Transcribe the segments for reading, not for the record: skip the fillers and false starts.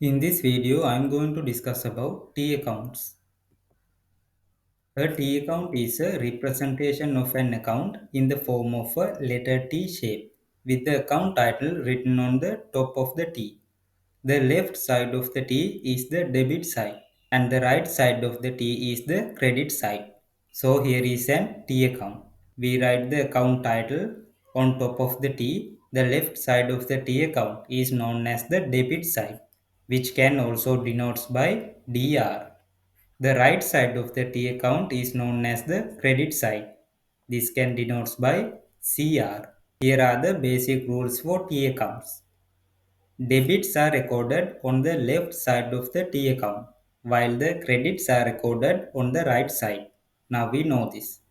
In this video, I am going to discuss about T accounts. A T account is a representation of an account in the form of a letter T shape with the account title written on the top of the T. The left side of the T is the debit side and the right side of the T is the credit side. So here is an T account. We write the account title on top of the T. The left side of the T account is known as the debit side, which can also denotes by DR. The right side of the T account is known as the credit side. This can denotes by CR. Here are the basic rules for T accounts. Debits are recorded on the left side of the T account, while the credits are recorded on the right side. Now we know this.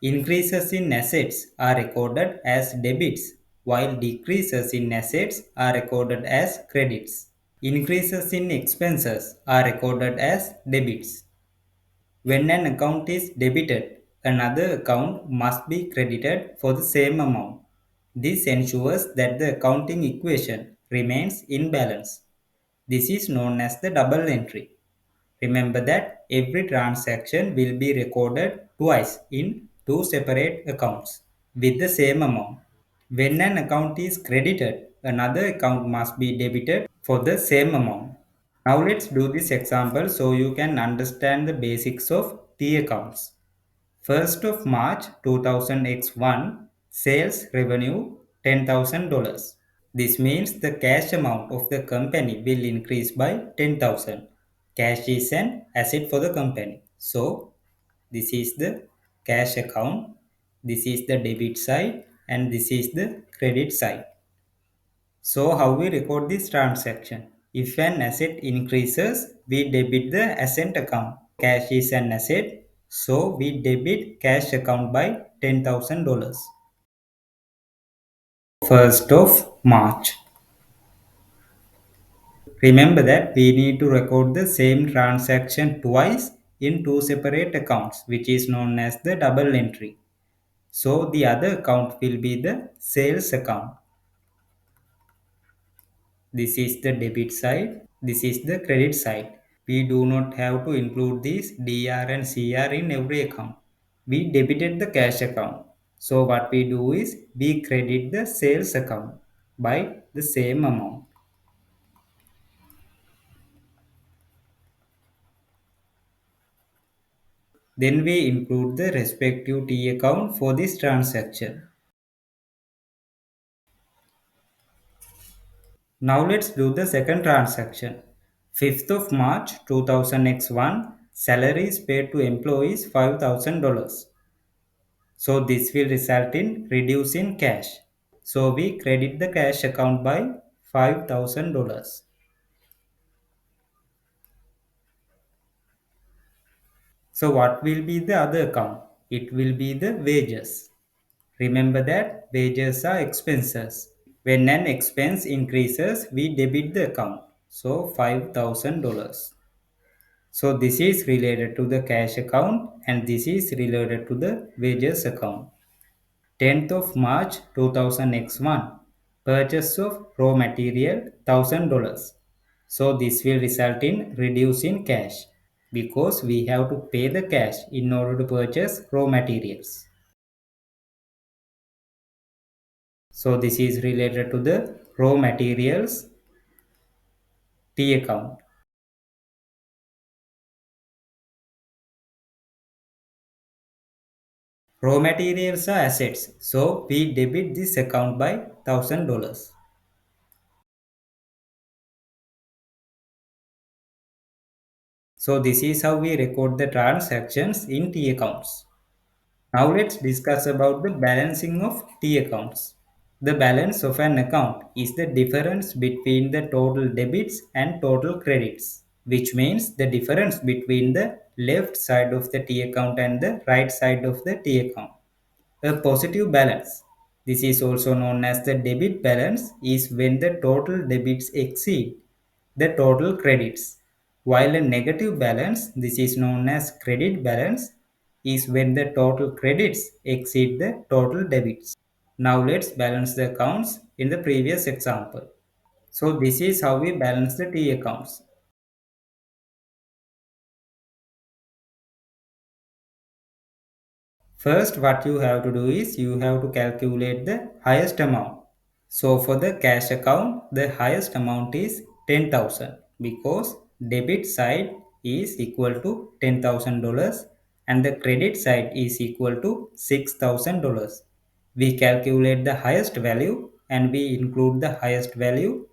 Increases in assets are recorded as debits, while decreases in assets are recorded as credits. Increases in expenses are recorded as debits. When an account is debited, another account must be credited for the same amount. This ensures that the accounting equation remains in balance. This is known as the double entry. Remember that every transaction will be recorded twice in two separate accounts with the same amount. When an account is credited, another account must be debited for the same amount. Now let's do this example so you can understand the basics of T accounts. 1st of March 2000x1 sales revenue $10,000. This means the cash amount of the company will increase by 10,000. Cash is an asset for the company. So this is the cash account, this is the debit side and this is the credit side. So how we record this transaction? If an asset increases, we debit the asset account. Cash is an asset, so we debit cash account by $10,000. 1st of March. Remember that we need to record the same transaction twice in two separate accounts, which is known as the double entry. So the other account will be the sales account. This is the debit side. This is the credit side. We do not have to include these DR and CR in every account. We debited the cash account. So what we do is we credit the sales account by the same amount. Then we include the respective T account for this transaction. Now let's do the second transaction. 5th of March 2000x1 salary is paid to employees $5,000. So this will result in reduce in cash. So we credit the cash account by $5,000. So what will be the other account? It will be the wages. Remember that wages are expenses. When an expense increases, we debit the account. So $5,000. So this is related to the cash account and this is related to the wages account. 10th of March 2000x1 purchase of raw material $1,000. So this will result in reduce in cash because we have to pay the cash in order to purchase raw materials. So this is related to the raw materials T account. Raw materials are assets. So we debit this account by $1,000. So this is how we record the transactions in T accounts. Now let's discuss about the balancing of T accounts. The balance of an account is the difference between the total debits and total credits, which means the difference between the left side of the T account and the right side of the T account. A positive balance, this is also known as the debit balance, is when the total debits exceed the total credits, while a negative balance, this is known as credit balance, is when the total credits exceed the total debits. Now let's balance the accounts in the previous example. So this is how we balance the T accounts. First, what you have to do is you have to calculate the highest amount. So for the cash account, the highest amount is 10,000 because debit side is equal to $10,000 and the credit side is equal to $6,000. We calculate the highest value and we include the highest value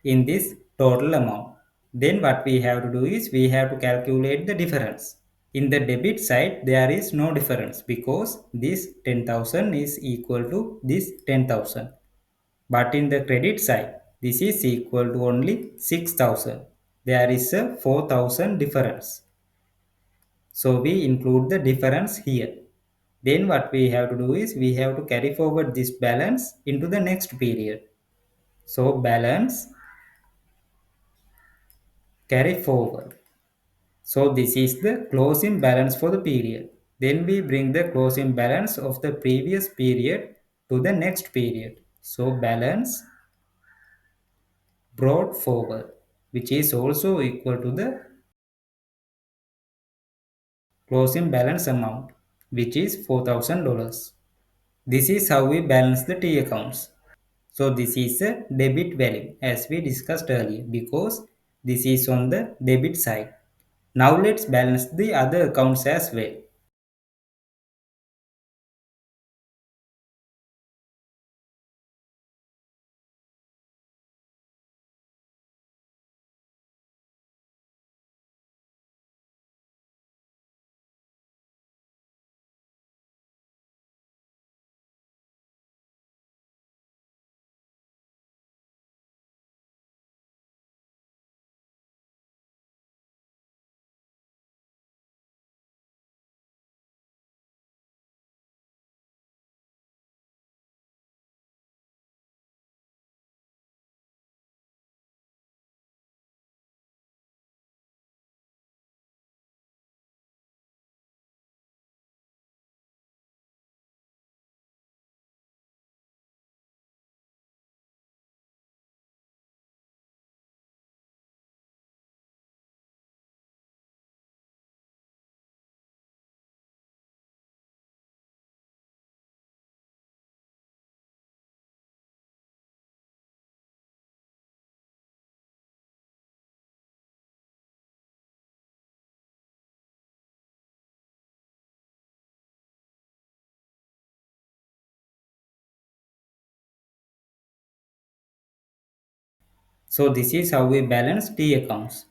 in this total amount. Then what we have to do is we have to calculate the difference. In the debit side, there is no difference because this 10,000 is equal to this 10,000. But in the credit side, this is equal to only 6,000. There is a 4,000 difference. So we include the difference here. Then what we have to do is we have to carry forward this balance into the next period. So balance carry forward. So this is the closing balance for the period. Then we bring the closing balance of the previous period to the next period. So balance brought forward, which is also equal to the closing balance amount, which is $4,000. This is how we balance the T accounts. So this is a debit value as we discussed earlier because this is on the debit side. Now let's balance the other accounts as well. So this is how we balance T accounts.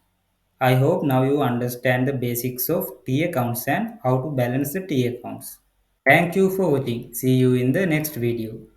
I hope now you understand the basics of T accounts and how to balance the T accounts. Thank you for watching. See you in the next video.